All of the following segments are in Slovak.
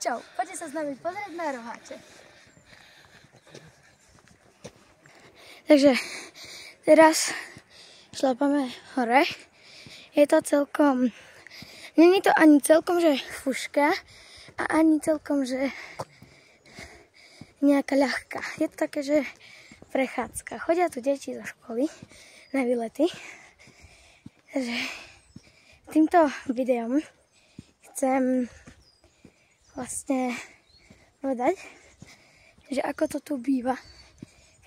Čau, poďte sa s nami pozrieť na roháče. Takže teraz šlapame hore. Je to celkom... Není to ani celkom, že fuška a ani celkom, že nejaká ľahká. Je to také, že prechádzka. Chodia tu deti zo školy na výlety. Takže týmto videom chcem vlastne povedať, že ako to tu býva,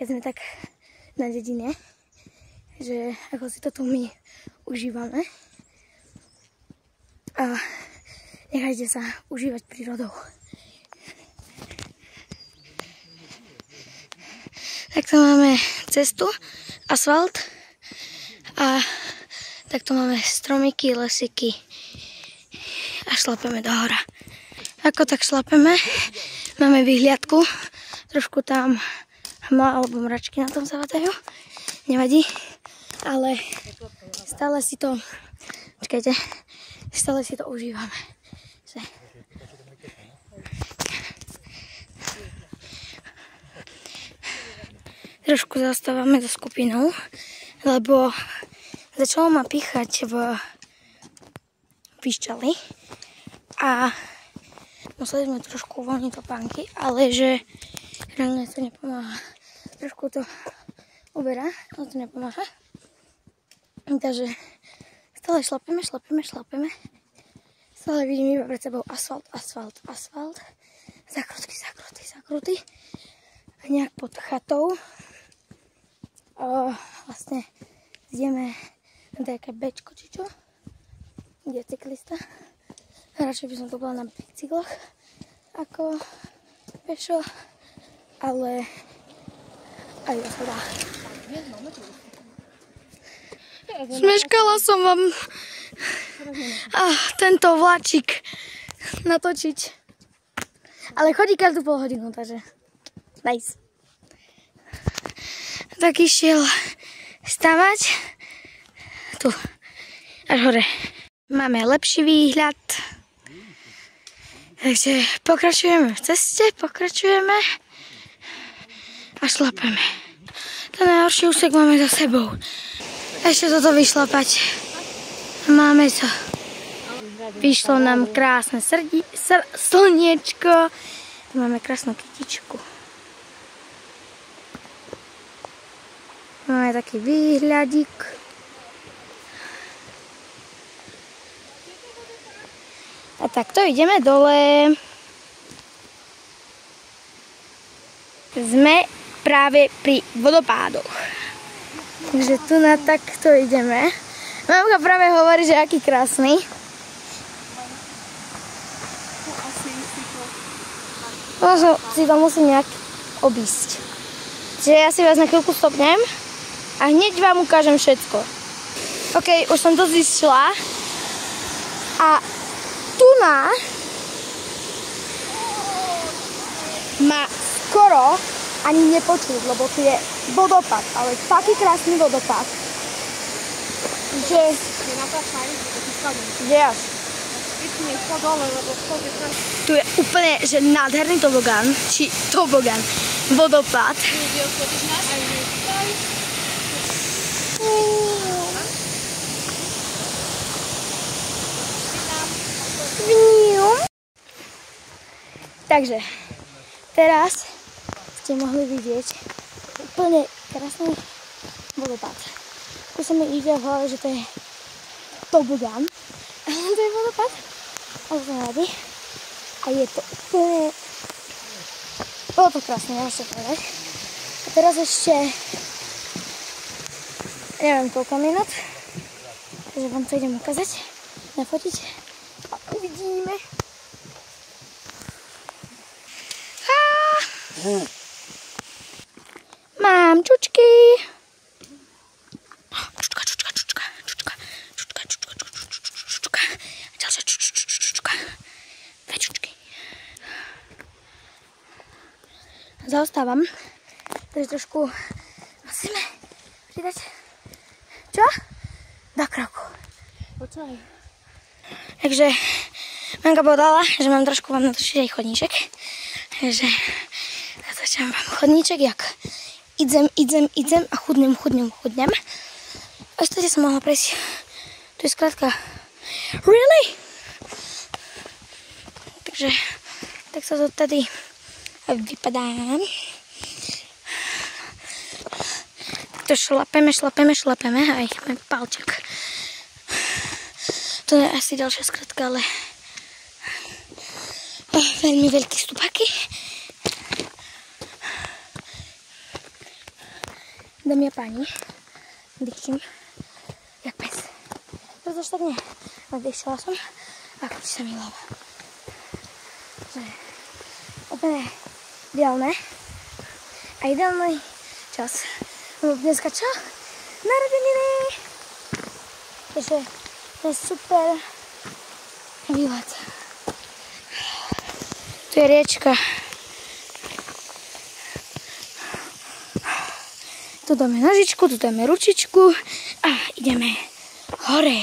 keď sme tak na dedine, že ako si to tu my užívame a nechajte sa užívať prírodou. Takto máme cestu, asfalt a takto máme stromiky, lesiky a šlapeme do hora. Ako tak šlapeme, máme vyhliadku, trošku tam hmla alebo mračky na tom zavadajú, nevadí, ale stále si to, počkajte, stále si to užívame. Trošku zastávame so skupinou, lebo začalo ma píchať v pišťali a museli sme trošku uvoľniť topánky, ale že reálne to nepomáha. Trošku to uberá, ale to nepomáha. Takže stále šlapeme. Stále vidím iba pred sebou asfalt. Zakruty. A nejak pod chatou vlastne ideme na také bečko, či čo? Kde je cyklista. Radšej by som to bola na bicykloch ako pešo, ale aj to sa dá. Zmeškala som vám tento vláčik natočiť. Ale chodí každú pol hodinu, takže nice. Tak išiel stavať tu až hore. Máme lepší výhľad. Takže pokračujeme v ceste, a šlapeme. Ten najhorší úsek máme za sebou. Ešte toto vyšlapať. Máme to. Vyšlo nám krásne slniečko. Tu máme krásnu kytičku. Máme taký výhľadík. A takto ideme dole. Sme práve pri vodopádoch. Takže tu na takto ideme. Mamka práve hovorí, že aký krásny. Možno si to musím nejak obísť. Čiže ja si vás na chvíľku stopnem a hneď vám ukážem všetko. OK, už som to zišla. A tu ma skoro ani nepočuť, lebo tu je vodopád, ale taký krásny vodopád, že... Tu je úplne, že nádherný tobogán, vodopád. Takže, teraz ste mohli vidieť úplne krásny vodopád. Tu sa mi ide v hlave, že to je tobogán, ale to je vodopád, ale to nevadí. A je to úplne... Bolo to krásne, nemôžete povedať. A teraz ešte... neviem koľko minút, takže vám to idem ukázať, nafotiť a uvidíme. Mám čučky. Čučka. Ďalšia čučka. Dve čučky. Zaostávam. Takže trošku musíme pridať. Čo? Do kroku. Počúvaj. Takže Mamka povedala, že mám trošku vám natočiť aj chodníček. Takže natočím vám chodníček, jak idem a chudnem. A ešte som mohla prejsť. To je skrátka. Really? Takže tak sa to tady vypadá. To šlapeme. Aj máme palček. To je asi ďalšia skratka, ale veľmi veľký stupáky. Dámy a páni, dýchčím jak pes. Pretože tak nie. Dýchčala som a keď sa mi hlava. Úplne ideálne a ideálny čas. Dneska čo? Narodeniny! Takže to je super výlet. Tu je riečka. Tu dáme nožičku, tu dáme ručičku a ideme hore.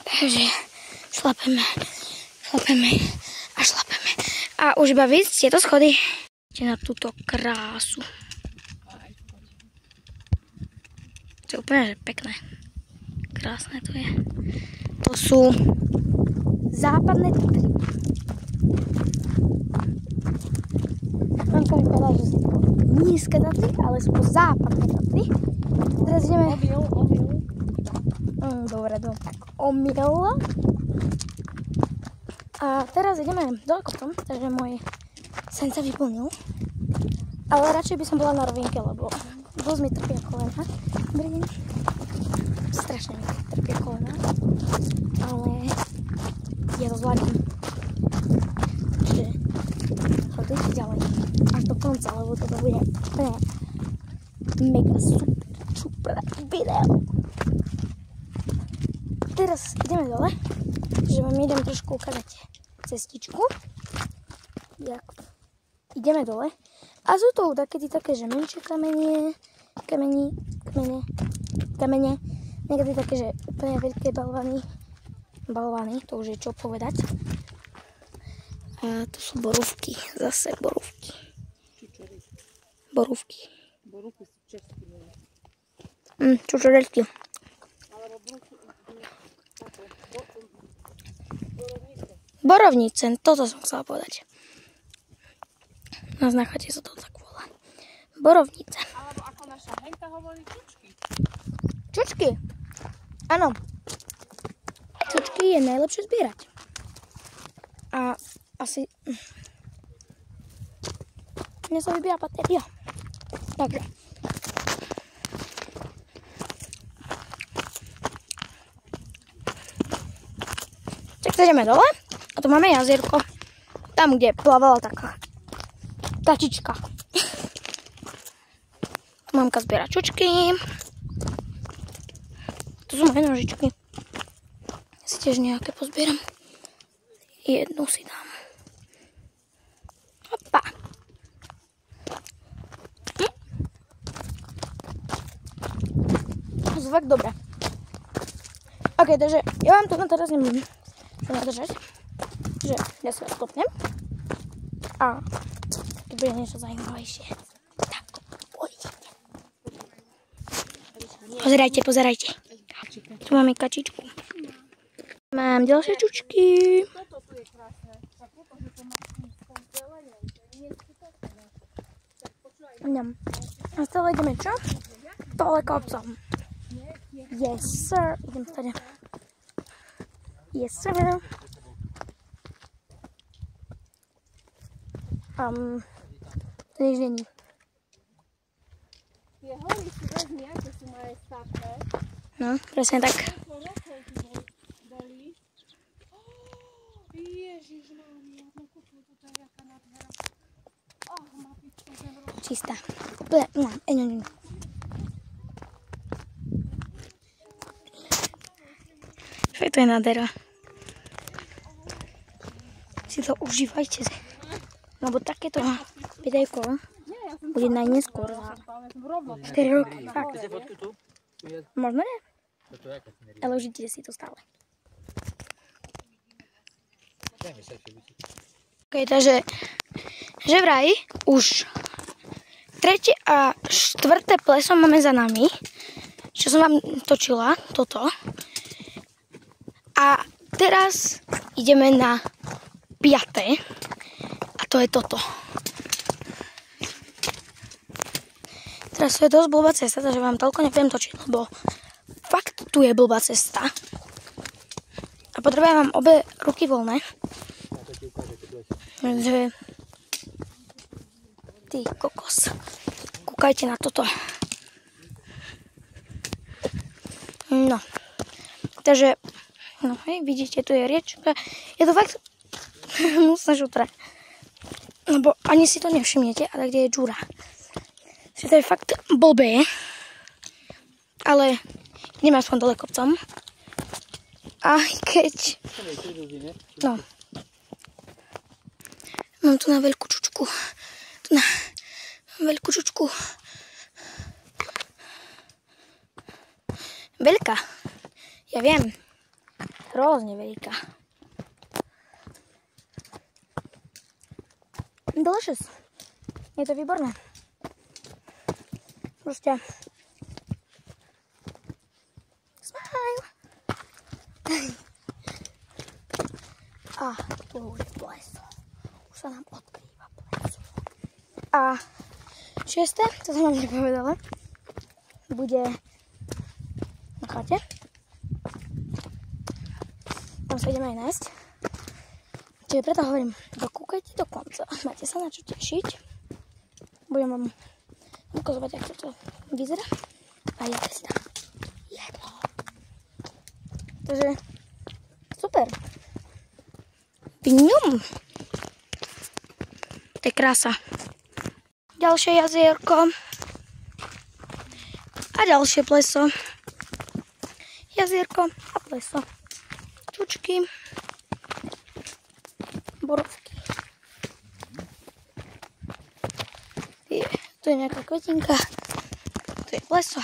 Takže šlapeme. A už iba víc tieto schody. Na túto krásu. To je úplne že pekné. Krásne to je. To sú západné Tatry. Mamka mi povedala, že sú to nízke Tatry, ale sú to západné Tatry. Teraz ideme... Omyl. Dobre, tak omyl. A teraz ideme dole kopcom, takže môj sen sa vyplnil. Ale radšej by som bola na rovinke, lebo dosť mi trpia kolena. Strašne mi trpia kolena. Ale ja to zvládnem. Takže chodíte ďalej. Až do konca, lebo toto bude mega super video. Teraz ideme dole, že vám idem trošku ukázať cestičku. Ideme dole a sú to také, že menšie kamene, niekedy také, že úplne veľké balvany, to už je čo povedať. A tu sú borúvky, zase borúvky. Borúvky. Borúvky sú české. Čučorelky. Borovnice, toto som chcela povedať. Na Znachate sa to tak volá. Borovnice. Alebo ako naša Henka hovorí, čučky. Čučky? Áno. Čučky je najlepšie zbierať. A asi... Mne sa vybíja batéria. Takže. Tak sa ideme dole. A tu máme jazierko. Tam, kde plavala taká tačička. Mamka zbiera čučky. Tu sú moje nožičky. Ja si tiež nejaké pozbieram. Jednu si dám. Hopa. To sú fakt dobré. Ok, takže ja vám to teraz nemôžem nadržať. Že ja si vás stopnem. A keď bude niečo zaujímavejšie, tak uvidíte. Pozerajte. Tu máme kačičku. Mám ďalšie čučky. Toto tu je krásne. Tak že to má nízkou zelenou. A stále ideme čo? Dole kopcom. Yes, sir. Idem tady. Yes, sir. To nič není. Tie hory sú veľmi, aké sú majestátne. No, presne tak. Ježišmária, no kúpil toto je jaká nádhera. Má pička zem roky. Čistá. Fakt to je nádhera. Si to užívajte. Lebo takéto videjko bude najneskôr za 4 roky. Fakt. Možno nie? Ale užite si to stále. Ok, takže že vraj už 3. a 4. pleso máme za nami, čo som vám točila, toto. A teraz ideme na 5. a to je toto. Teraz je dosť blbá cesta, takže vám toľko nebudem točiť, lebo fakt tu je blbá cesta. A potrebujem vám obe ruky voľné. Takže ty kokos. Kúkajte na toto. No. Takže, no hej, vidíte, tu je riečka. Je to fakt musná žutra. Lebo ani si to nevšimnete, ale kde je džúra. Že to je fakt blbé. Ale ideme aspoň dole kopcom. Aj keď... No. Mám tu na veľkú čučku. Tu na veľkú čučku. Veľká. Ja viem. Hrozne veľká. Delicious. Je to výborné. Proste. Smile. A tu už je pleso. Už sa nám odkrýva pleso. A 6., to som vám nepovedala, bude na chate. Tam sa ideme aj nájsť. Čiže preto hovorím, dokúkajte do konca. Máte sa na čo tešiť. Budem vám ukazovať, ako to vyzerá. A jete si tam jedlo. Takže super. Pňum. To je krása. Ďalšie jazierko. A ďalšie pleso. Jazierko a pleso. Čučky. Borovky. Tu je nejaká kvetinka. Tu je pleso.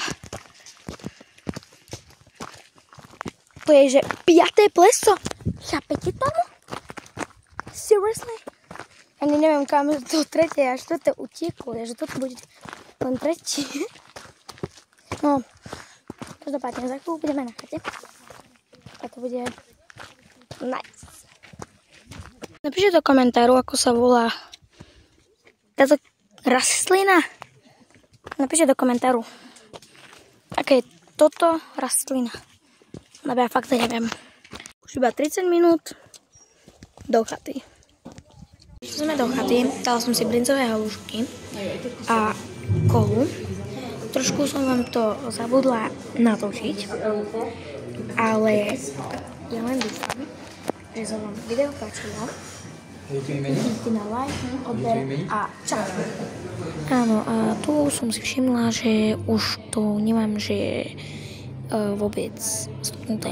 To je, že 5. pleso. Chápete tomu? Seriously? Ani neviem, kam to 3. a 4. utieklo. Že toto bude len 3. No, každopádne za chvíľu budeme na chate. A to bude nice. Napíšte do komentáru, ako sa volá táto rastlina. Napíšte do komentáru, aká je toto rastlina. Lebo ja fakt neviem. Už iba 30 minút do chaty. Išli sme do chaty, dala som si brincové halušky a kolu. Trošku som vám to zabudla natočiť, ale ja len dúfam, že sa vám video páčilo. Kliknite na like, odber a čau. Áno, a tu som si všimla, že už to nemám, že vôbec stopnuté.